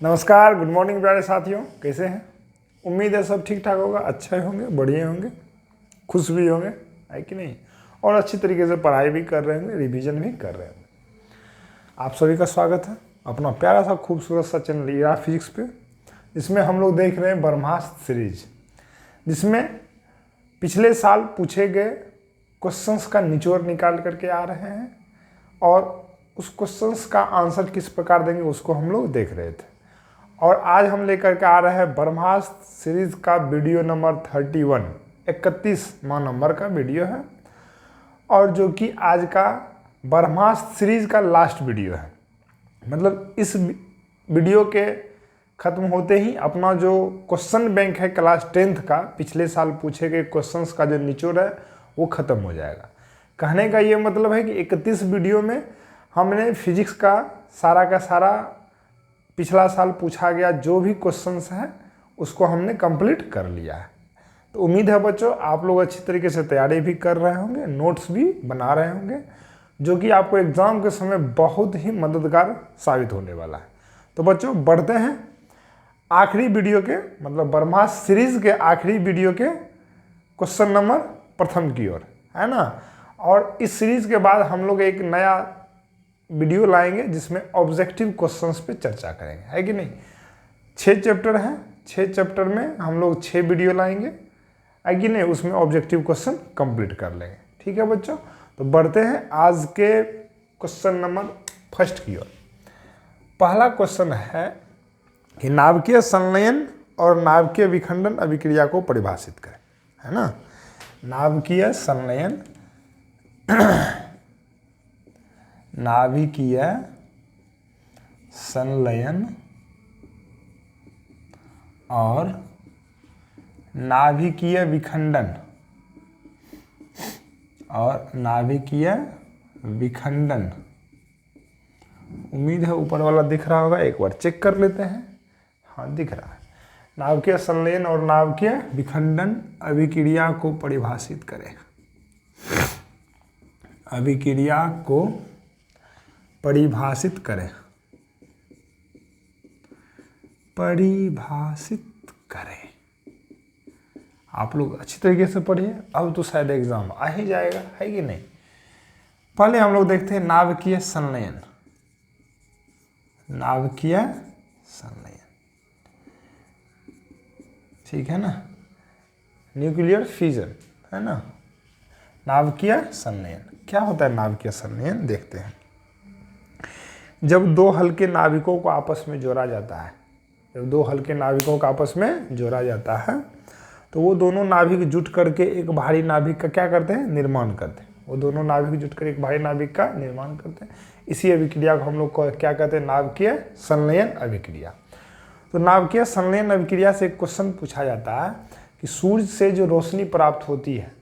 नमस्कार, good morning प्यारे साथियों, कैसे हैं। उम्मीद है सब ठीक ठाक होगा, अच्छे होंगे, बढ़िया होंगे, खुश भी होंगे, है कि नहीं। और अच्छी तरीके से पढ़ाई भी कर रहे होंगे, रिवीजन भी कर रहे होंगे। आप सभी का स्वागत है अपना प्यारा सा खूबसूरत सा चैनल ईरा फिजिक्स पे, जिसमें हम लोग देख रहे हैं ब्रह्मास्त्र सीरीज, जिसमें पिछले साल पूछे गए क्वेश्चंस का निचोड़ निकाल करके आ रहे हैं और उस क्वेश्चंस का आंसर किस प्रकार देंगे उसको हम लोग देख रहे थे। और आज हम लेकर के आ रहे हैं ब्रह्मास्त्र सीरीज का वीडियो नंबर 31वां नंबर का वीडियो है, और जो कि आज का ब्रह्मास्त्र सीरीज का लास्ट वीडियो है। मतलब इस वीडियो के ख़त्म होते ही अपना जो क्वेश्चन बैंक है क्लास 10th का, पिछले साल पूछे गए क्वेश्चंस का जो निचोड़ है वो ख़त्म हो जाएगा। कहने का ये मतलब है कि 31 वीडियो में हमने फिजिक्स का सारा पिछला साल पूछा गया जो भी क्वेश्चंस है उसको हमने कंप्लीट कर लिया है। तो उम्मीद है बच्चों आप लोग अच्छी तरीके से तैयारी भी कर रहे होंगे, नोट्स भी बना रहे होंगे, जो कि आपको एग्ज़ाम के समय बहुत ही मददगार साबित होने वाला है। तो बच्चों बढ़ते हैं आखिरी वीडियो के, मतलब ब्रह्मास्त्र सीरीज के आखिरी वीडियो के क्वेश्चन नंबर प्रथम की ओर, है ना। और इस सीरीज के बाद हम लोग एक नया वीडियो लाएंगे जिसमें ऑब्जेक्टिव क्वेश्चंस पे चर्चा करेंगे, है कि नहीं। 6 चैप्टर हैं, 6 चैप्टर में हम लोग 6 वीडियो लाएंगे, है कि नहीं। उसमें ऑब्जेक्टिव क्वेश्चन कंप्लीट कर लेंगे, ठीक है बच्चों। तो बढ़ते हैं आज के क्वेश्चन नंबर फर्स्ट की ओर। पहला क्वेश्चन है कि नाभिकीय संलयन और नाभिकीय विखंडन अभिक्रिया को परिभाषित करें, है ना। नाभिकीय संलयन नाभिकीय संलयन और नाभिकीय विखंडन उम्मीद है ऊपर वाला दिख रहा होगा, एक बार चेक कर लेते हैं। हाँ दिख रहा है। नाभिकीय संलयन और नाभिकीय विखंडन अभिक्रिया को परिभाषित करें। अभिक्रिया को परिभाषित करें। आप लोग अच्छी तरीके से पढ़िए, अब तो शायद एग्जाम आ ही जाएगा, है कि नहीं। पहले हम लोग देखते हैं नाभिकीय संलयन। नाभिकीय संलयन, ठीक है ना, न्यूक्लियर फ्यूजन, है ना। नाभिकीय संलयन क्या होता है। नाभिकीय संलयन देखते हैं, जब दो हल्के नाभिकों को आपस में जोड़ा जाता है, तो वो दोनों नाभिक जुट करके एक भारी नाभिक का क्या करते हैं, निर्माण करते हैं। इसी अभिक्रिया को हम लोग क्या कहते हैं, नाभिकीय संलयन अभिक्रिया। तो नाभिकीय संलयन अभिक्रिया से एक क्वेश्चन पूछा जाता है कि सूर्य से जो रोशनी प्राप्त होती है,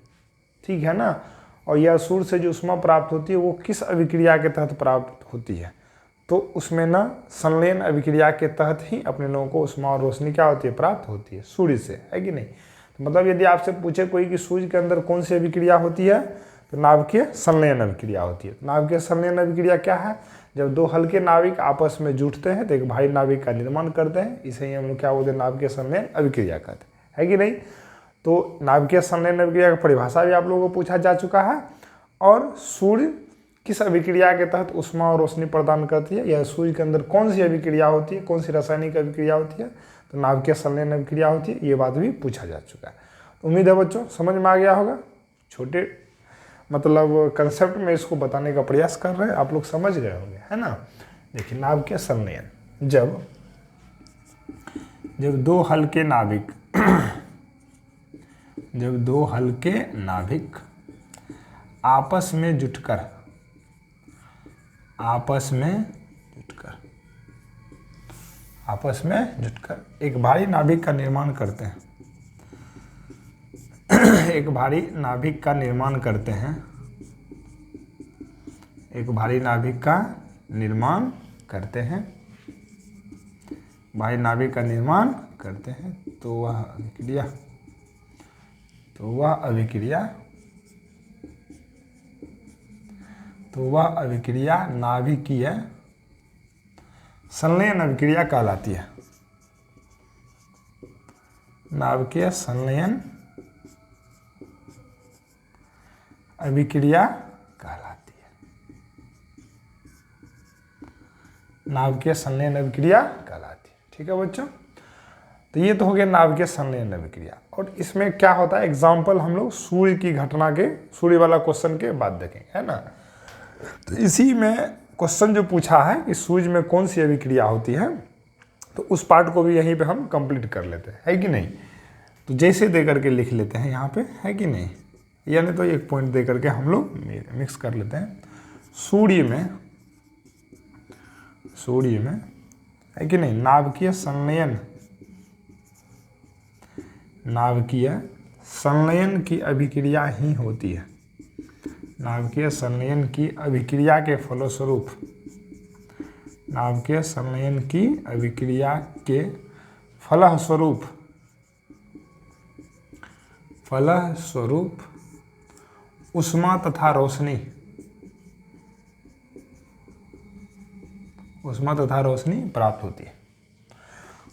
ठीक है ना, और यह सूर्य से जो ऊष्मा प्राप्त होती है वो किस अभिक्रिया के तहत प्राप्त होती है। तो उसमें ना संलयन अभिक्रिया के तहत ही अपने लोगों को ऊष्मा और रोशनी क्या होती है, प्राप्त होती है सूर्य से, है कि नहीं। तो मतलब यदि आपसे पूछे कोई कि सूर्य के अंदर कौन सी अभिक्रिया होती है, तो नाभिकीय संलयन अभिक्रिया होती है। नाभिकीय संलयन अभिक्रिया क्या है, जब दो हल्के नाभिक आपस में जुटते हैं तो एक भारी नाभिक का निर्माण करते हैं, इसे ही हम लोग क्या बोलते हैं, नाभिकीय संलयन अभिक्रिया कहते हैं, है कि नहीं। तो नाभिकीय संलयन अभिक्रिया की परिभाषा भी आप लोगों को पूछा जा चुका है, और सूर्य किस अभिक्रिया के तहत ऊष्मा और रोशनी प्रदान करती है, या सूर्य के अंदर कौन सी अभिक्रिया होती है, कौन सी रासायनिक अभिक्रिया होती है, तो नाभिकीय संलयन अभिक्रिया होती है। ये बात भी पूछा जा चुका है। उम्मीद है बच्चों समझ में आ गया होगा। छोटे मतलब कंसेप्ट में इसको बताने का प्रयास कर रहे हैं, आप लोग समझ गए होंगे, है ना। देखिए नाभिकीय संलयन, जब दो हल्के नाभिक आपस में जुटकर एक भारी नाभिक का निर्माण करते हैं, एक भारी नाभिक का निर्माण करते हैं, तो वह अभिक्रिया नाभिकीय संलयन अभिक्रिया कहलाती है। नाभिकीय संलयन अभिक्रिया कहलाती है। नाभिकीय संलयन अभिक्रिया कहलाती है। ठीक है बच्चों, तो ये तो हो गया नाभिकीय संलयन अभिक्रिया। और इसमें क्या होता है, एग्जाम्पल हम लोग सूर्य की घटना के, सूर्य वाला क्वेश्चन के बाद देखेंगे, है ना। तो इसी में क्वेश्चन जो पूछा है कि सूर्य में कौन सी अभिक्रिया होती है, तो उस पार्ट को भी यहीं पे हम कंप्लीट कर लेते हैं, है कि नहीं। तो जैसे दे करके लिख लेते हैं यहाँ पे, है कि नहीं, यानी तो एक पॉइंट दे करके हम लोग मिक्स कर लेते हैं। सूर्य में है कि नहीं, नाभिकीय संलयन की अभिक्रिया ही होती है। नाभिकीय संलयन की अभिक्रिया के फलस्वरूप, नाभिकीय संलयन की अभिक्रिया के फलस्वरूप ऊष्मा तथा रोशनी प्राप्त होती है।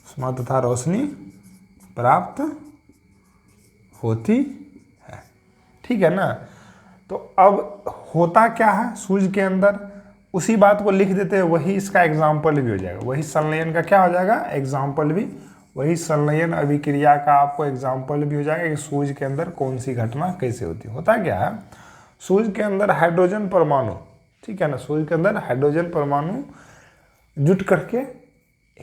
ऊष्मा तथा रोशनी प्राप्त होती है। ठीक है ना। तो अब होता क्या है सूर्य के अंदर, उसी बात को लिख देते हैं, वही इसका एग्जाम्पल भी हो जाएगा। वही संलयन का क्या हो जाएगा, एग्जाम्पल भी, वही संलयन अभिक्रिया का आपको एग्जाम्पल भी हो जाएगा कि सूर्य के अंदर कौन सी घटना कैसे होती है। होता क्या है, सूर्य के अंदर हाइड्रोजन परमाणु, ठीक है ना, सूर्य के अंदर हाइड्रोजन परमाणु जुट करके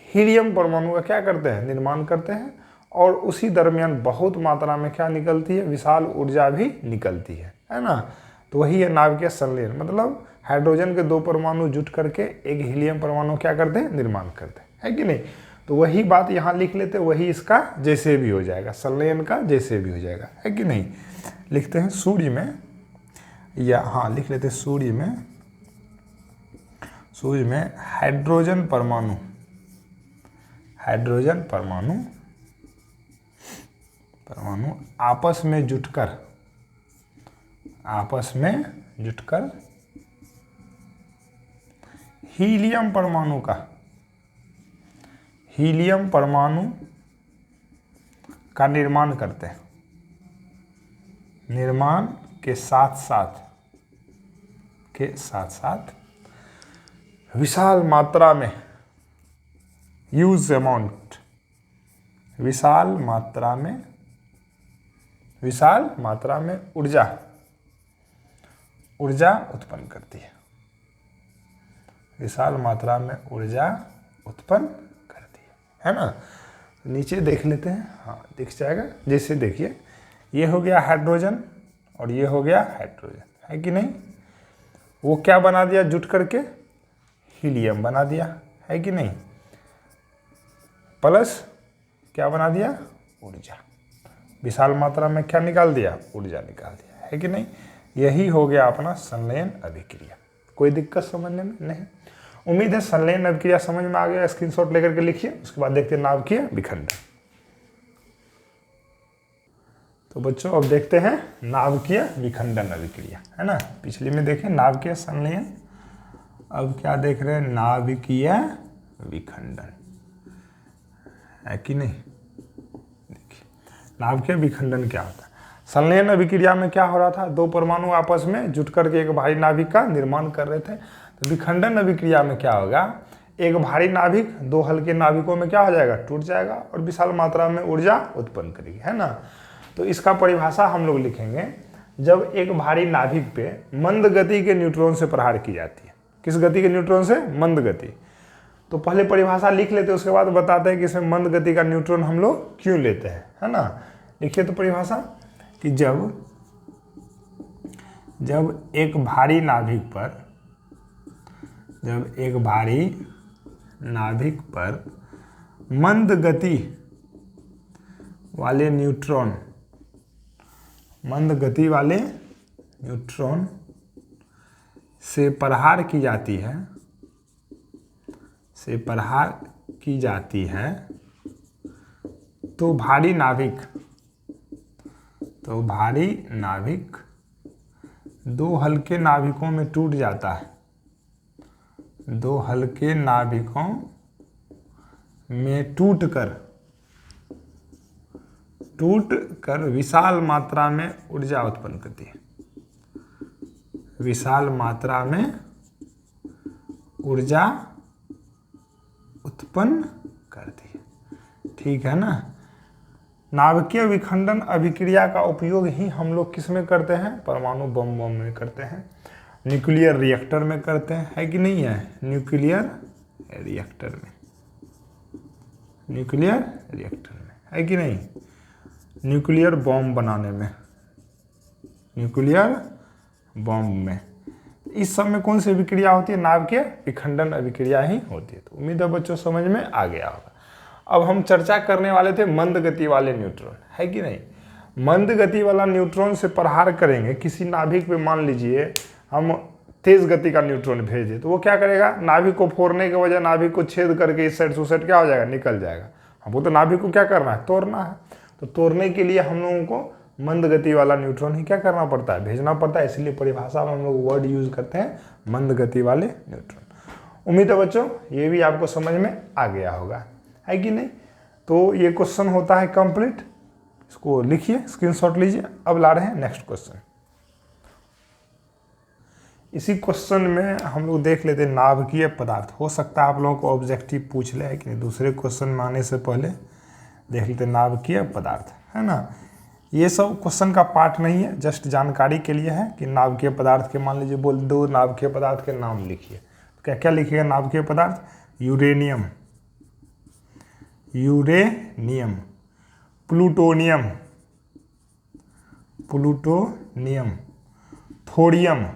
हीलियम परमाणु का क्या करते हैं, निर्माण करते हैं। और उसी दरमियान बहुत मात्रा में क्या निकलती है, विशाल ऊर्जा भी निकलती है ना। तो वही है नाभिकीय संलयन, मतलब हाइड्रोजन के दो परमाणु जुट करके एक हीलियम परमाणु क्या करते हैं, निर्माण करते हैं, है कि नहीं। तो वही बात यहाँ लिख लेते, वही इसका जैसे भी हो जाएगा, संलयन का जैसे भी हो जाएगा, है कि नहीं। लिखते हैं सूर्य में, या हाँ लिख लेते हैं सूर्य में हाइड्रोजन परमाणु आपस में जुटकर हीलियम परमाणु का निर्माण करते हैं। निर्माण के साथ साथ विशाल मात्रा में विशाल मात्रा में ऊर्जा उत्पन्न करती है। विशाल मात्रा में ऊर्जा उत्पन्न करती है ना। नीचे देख लेते हैं, हाँ दिख जाएगा। जैसे देखिए, ये हो गया हाइड्रोजन और ये हो गया हाइड्रोजन, है कि नहीं। वो क्या बना दिया, जुट करके हीलियम बना दिया, है कि नहीं। प्लस क्या बना दिया, ऊर्जा। विशाल मात्रा में क्या निकाल दिया, ऊर्जा निकाल दिया, है कि नहीं। यही हो गया अपना संलयन अभिक्रिया। कोई दिक्कत समझने में नहीं। उम्मीद है संलयन अभिक्रिया समझ में आ गया। स्क्रीनशॉट लेकर के लिखिए, उसके बाद देखते हैं नाभिकीय विखंडन। तो बच्चों अब देखते हैं नाभिकीय विखंडन अभिक्रिया, है ना। पिछले में देखें नाभिकीय संलयन, अब क्या देख रहे हैं, नाभिकीय विखंडन, है कि नहीं। देखिए नाभिकीय विखंडन क्या होता है। संलयन अभिक्रिया में क्या हो रहा था, दो परमाणु आपस में जुट करके एक भारी नाभिक का निर्माण कर रहे थे। तो विखंडन अभिक्रिया में क्या होगा, एक भारी नाभिक दो हल्के नाभिकों में क्या हो जाएगा, टूट जाएगा और विशाल मात्रा में ऊर्जा उत्पन्न करेगी, है ना। तो इसका परिभाषा हम लोग लिखेंगे, जब एक भारी नाभिक पे मंद गति के न्यूट्रॉन से प्रहार की जाती है। किस गति के न्यूट्रॉन से, मंद गति। तो पहले परिभाषा लिख लेते हैं, उसके बाद बताते हैं कि इसमें मंद गति का न्यूट्रॉन हम लोग क्यों लेते हैं, है ना। लिखिए तो परिभाषा कि जब एक भारी नाभिक पर मंद गति वाले न्यूट्रॉन से प्रहार की जाती है तो भारी नाभिक दो हल्के नाभिकों में टूट जाता है। दो हल्के नाभिकों में टूट कर विशाल मात्रा में ऊर्जा उत्पन्न करती है। विशाल मात्रा में ऊर्जा उत्पन्न करती है। ठीक है ना। नाभिकीय विखंडन अभिक्रिया का उपयोग ही हम लोग किस में करते हैं? परमाणु बम में करते हैं, न्यूक्लियर रिएक्टर में करते हैं, है कि नहीं है? न्यूक्लियर रिएक्टर में, न्यूक्लियर रिएक्टर में, है कि नहीं? न्यूक्लियर बॉम्ब बनाने में, न्यूक्लियर बॉम्ब में, इस सब में कौन सी अभिक्रिया होती है? नाभिकीय विखंडन अभिक्रिया ही होती है। तो उम्मीद है बच्चों समझ में आ गया होगा। अब हम चर्चा करने वाले थे मंद गति वाले न्यूट्रॉन, है कि नहीं? मंद गति वाला न्यूट्रॉन से प्रहार करेंगे किसी नाभिक पे, मान लीजिए हम तेज गति का न्यूट्रॉन भेज दे, तो वो क्या करेगा? नाभिक को फोड़ने के वजह नाभिक को छेद करके इस साइड से उस साइड क्या हो जाएगा? निकल जाएगा। हमको तो नाभिक को क्या करना है? तोड़ना है। तो तोड़ने के लिए हम लोगों को मंद गति वाला न्यूट्रॉन ही क्या करना पड़ता है? भेजना पड़ता है। इसलिए परिभाषा में हम लोग वर्ड यूज करते हैं मंद गति वाले न्यूट्रॉन। उम्मीद है बच्चों ये भी आपको समझ में आ गया होगा, है कि नहीं? तो ये क्वेश्चन होता है कंप्लीट। इसको लिखिए, स्क्रीनशॉट लीजिए। अब ला रहे हैं नेक्स्ट क्वेश्चन। इसी क्वेश्चन में हम लोग देख लेते हैं नाभिकीय पदार्थ। हो सकता है आप लोगों को ऑब्जेक्टिव पूछ ले, है कि नहीं? दूसरे क्वेश्चन में आने से पहले देख लेते हैं नाभिकीय पदार्थ, है ना। ये सब क्वेश्चन का पार्ट नहीं है, जस्ट जानकारी के लिए है कि नाभिकीय पदार्थ के, मान लीजिए बोल दो नाभिकीय पदार्थ के नाम लिखिए, तो क्या क्या लिखिएगा? नाभिकीय पदार्थ uranium, uranium, plutonium, plutonium, thorium,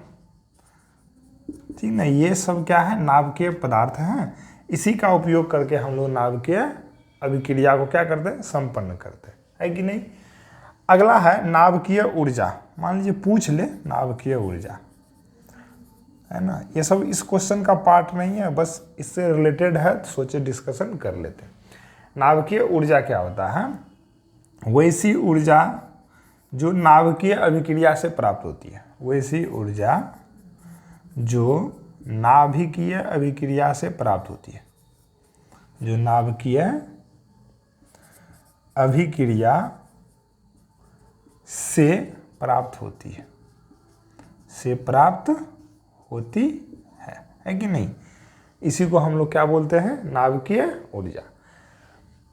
ठीक ना। ये सब क्या है? नाभिकीय पदार्थ हैं। इसी का उपयोग करके हम लोग नाभिकीय अभिक्रिया को क्या करते हैं? संपन्न करते हैं, है कि नहीं। अगला है नाभिकीय ऊर्जा। मान लीजिए पूछ ले नाभिकीय ऊर्जा, है ना। ये सब इस क्वेश्चन का पार्ट नहीं है, बस इससे रिलेटेड है, तो सोचे डिस्कशन कर लेते हैं। नाभिकीय ऊर्जा क्या होता है? वैसी ऊर्जा जो नाभिकीय अभिक्रिया से प्राप्त होती है, वैसी ऊर्जा जो नाभिकीय अभिक्रिया से प्राप्त होती है, जो नाभिकीय अभिक्रिया से प्राप्त होती है, से प्राप्त होती है कि नहीं। इसी को हम लोग क्या बोलते हैं? नाभिकीय ऊर्जा।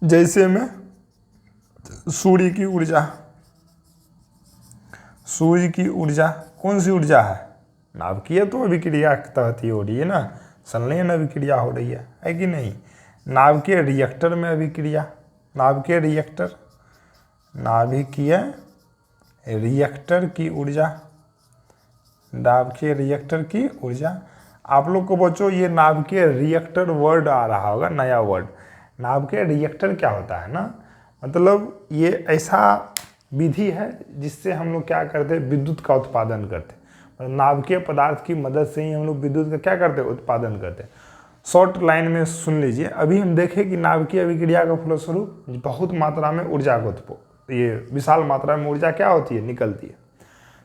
जैसे में सूर्य की ऊर्जा, सूर्य की ऊर्जा कौन सी ऊर्जा है? नाभिकीय तो अभिक्रिया के तहत ही हो रही है ना, संलयन अभिक्रिया हो रही है कि नहीं। नाभिकीय रिएक्टर में अभिक्रिया, नाभिकीय रिएक्टर, नाभिकीय रिएक्टर की ऊर्जा, नाभिकीय रिएक्टर की ऊर्जा। आप लोग को बच्चों ये नाभिकीय रिएक्टर वर्ड आ रहा होगा, नया वर्ड। नाभिकीय रिएक्टर क्या होता है ना, मतलब ये ऐसा विधि है जिससे हम लोग क्या करते हैं? विद्युत का उत्पादन करते हैं। मतलब नाभिकीय पदार्थ की मदद से ही हम लोग विद्युत का क्या करते हैं? उत्पादन करते हैं। शॉर्ट लाइन में सुन लीजिए। अभी हम देखें कि नाभिकीय अभिक्रिया का फलस्वरूप बहुत मात्रा में ऊर्जा को, ये विशाल मात्रा में ऊर्जा क्या होती है? निकलती है।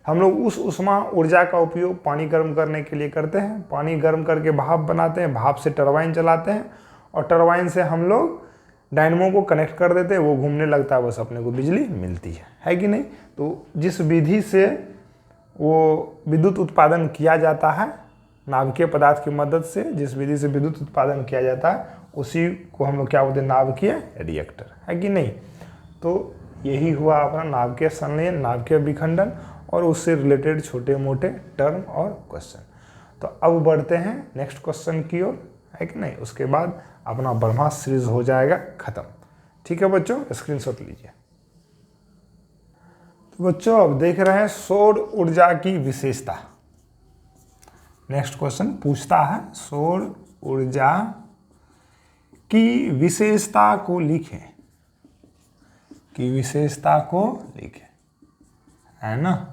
हम लोग उस उष्मा ऊर्जा का उपयोग पानी गर्म करने के लिए करते हैं। पानी गर्म करके भाप बनाते हैं, भाप से टरबाइन चलाते हैं, और टरबाइन से हम लोग डायनमो को कनेक्ट कर देते हैं, वो घूमने लगता है, बस अपने को बिजली मिलती है कि नहीं। तो जिस विधि से वो विद्युत उत्पादन किया जाता है नाभिकीय पदार्थ की मदद से, जिस विधि से विद्युत उत्पादन किया जाता है, उसी को हम लोग क्या बोलते हैं? नाभिकीय रिएक्टर, है कि नहीं। तो यही हुआ अपना नाभिकीय संलयन, नाभिकीय विखंडन और उससे रिलेटेड छोटे मोटे टर्म और क्वेश्चन। तो अब बढ़ते हैं नेक्स्ट क्वेश्चन की ओर, है कि नहीं। उसके बाद अपना ब्रह्मास्त्र सीरीज हो जाएगा खत्म। ठीक है बच्चों, स्क्रीनशॉट लीजिए। तो बच्चों अब देख रहे हैं सौर ऊर्जा की विशेषता। नेक्स्ट क्वेश्चन पूछता है सौर ऊर्जा की विशेषता को लिखें, की विशेषता को लिखें, है ना।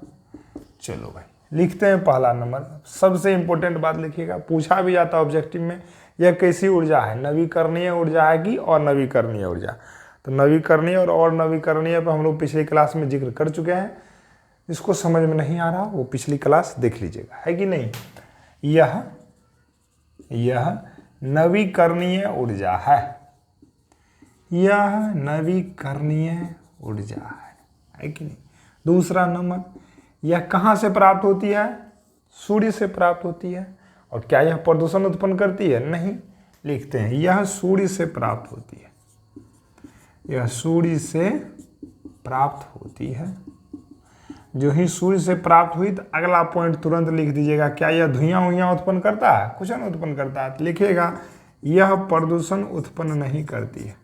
चलो भाई लिखते हैं। पहला नंबर, सबसे इंपॉर्टेंट बात लिखिएगा, पूछा भी जाता है ऑब्जेक्टिव में, यह कैसी ऊर्जा है? नवीकरणीय ऊर्जा है कि और नवीकरणीय ऊर्जा? तो नवीकरणीय और नवीकरणीय पर हम लोग पिछली क्लास में जिक्र कर चुके हैं। जिसको समझ में नहीं आ रहा वो पिछली क्लास देख लीजिएगा, है कि नहीं। यह नवीकरणीय ऊर्जा है, यह नवीकरणीय ऊर्जा है कि नहीं। दूसरा नंबर, यह कहाँ से प्राप्त होती है? सूर्य से प्राप्त होती है। और क्या यह प्रदूषण उत्पन्न करती है? नहीं। लिखते हैं यह सूर्य से प्राप्त होती है, यह सूर्य से प्राप्त होती है। जो ही सूर्य से प्राप्त हुई तो अगला पॉइंट तुरंत लिख दीजिएगा, क्या यह धुआं वुइयां उत्पन्न करता है? कुछ नहीं उत्पन्न करता है। तो लिखिएगा यह प्रदूषण उत्पन्न नहीं करती है।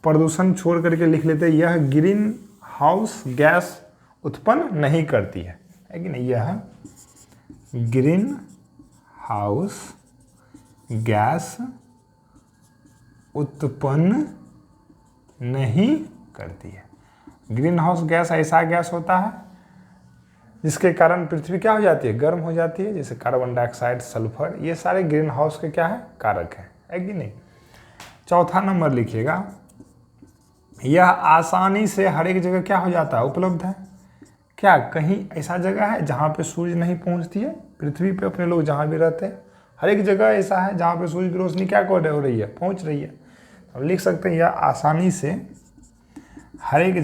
प्रदूषण छोड़ करके लिख लेते हैं यह ग्रीन हाउस गैस उत्पन्न नहीं करती है कि नहीं। यह ग्रीन हाउस गैस उत्पन्न नहीं करती है। ग्रीन हाउस गैस ऐसा गैस होता है जिसके कारण पृथ्वी क्या हो जाती है? गर्म हो जाती है, जैसे कार्बन डाइऑक्साइड, सल्फर, ये सारे ग्रीन हाउस के क्या है? कारक है कि नहीं। चौथा नंबर लिखिएगा, यह आसानी से हर एक जगह क्या हो जाता है? उपलब्ध है। क्या कहीं ऐसा जगह है जहाँ पे सूर्य नहीं पहुँचती है? पृथ्वी पे अपने लोग जहाँ भी रहते हैं हर एक जगह ऐसा है जहाँ पे सूर्य की रोशनी क्या हो रही है? पहुँच रही है। हम लिख सकते हैं यह आसानी से हर एक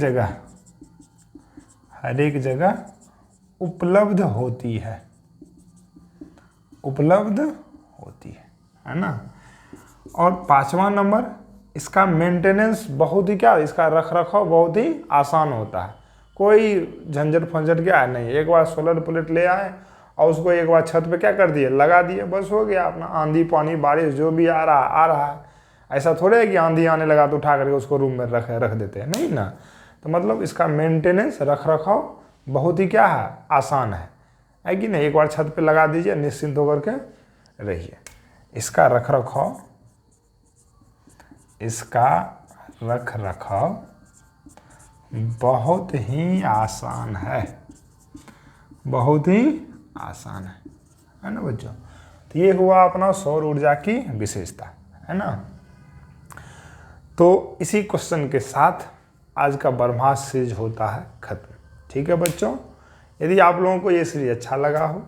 जगह उपलब्ध होती है, उपलब्ध होती है ना। और पांचवा नंबर, इसका मेंटेनेंस बहुत ही क्या, इसका रखरखाव बहुत ही आसान होता है। कोई झंझट फंझट क्या है नहीं। एक बार सोलर प्लेट ले आए और उसको एक बार छत पे क्या कर दिए? लगा दिए, बस हो गया। अपना आंधी पानी बारिश जो भी आ रहा है। ऐसा थोड़े है कि आंधी आने लगा तो उठा करके उसको रूम में रख देते हैं, नहीं ना। तो मतलब इसका मेंटेनेंस रखरखाव बहुत ही क्या है? आसान है कि नहीं। एक बार छत पे लगा दीजिए, निश्चिंत होकर के रहिए। इसका रखरखाव बहुत ही आसान है, बहुत ही आसान है ना बच्चों। तो ये हुआ अपना सौर ऊर्जा की विशेषता, है ना। तो इसी क्वेश्चन के साथ आज का ब्रह्मास्त्र सीरीज होता है खत्म। ठीक है बच्चों, यदि आप लोगों को ये सीरीज अच्छा लगा हो,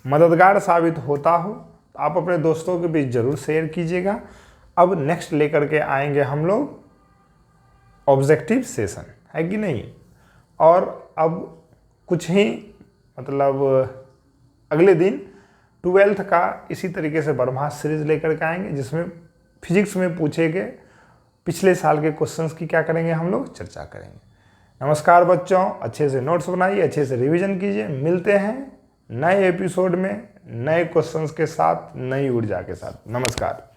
मददगार साबित होता हो, तो आप अपने दोस्तों के बीच जरूर शेयर कीजिएगा। अब नेक्स्ट लेकर के आएंगे हम लोग ऑब्जेक्टिव सेशन, है कि नहीं। और अब कुछ ही मतलब अगले दिन 12th का इसी तरीके से ब्रह्मास्त्र सीरीज लेकर के आएंगे, जिसमें फिजिक्स में पूछे गए पिछले साल के क्वेश्चंस की क्या करेंगे? हम लोग चर्चा करेंगे। नमस्कार बच्चों, अच्छे से नोट्स बनाइए, अच्छे से रिवीजन कीजिए। मिलते हैं नए एपिसोड में नए क्वेश्चंस के साथ, नई ऊर्जा के साथ। नमस्कार।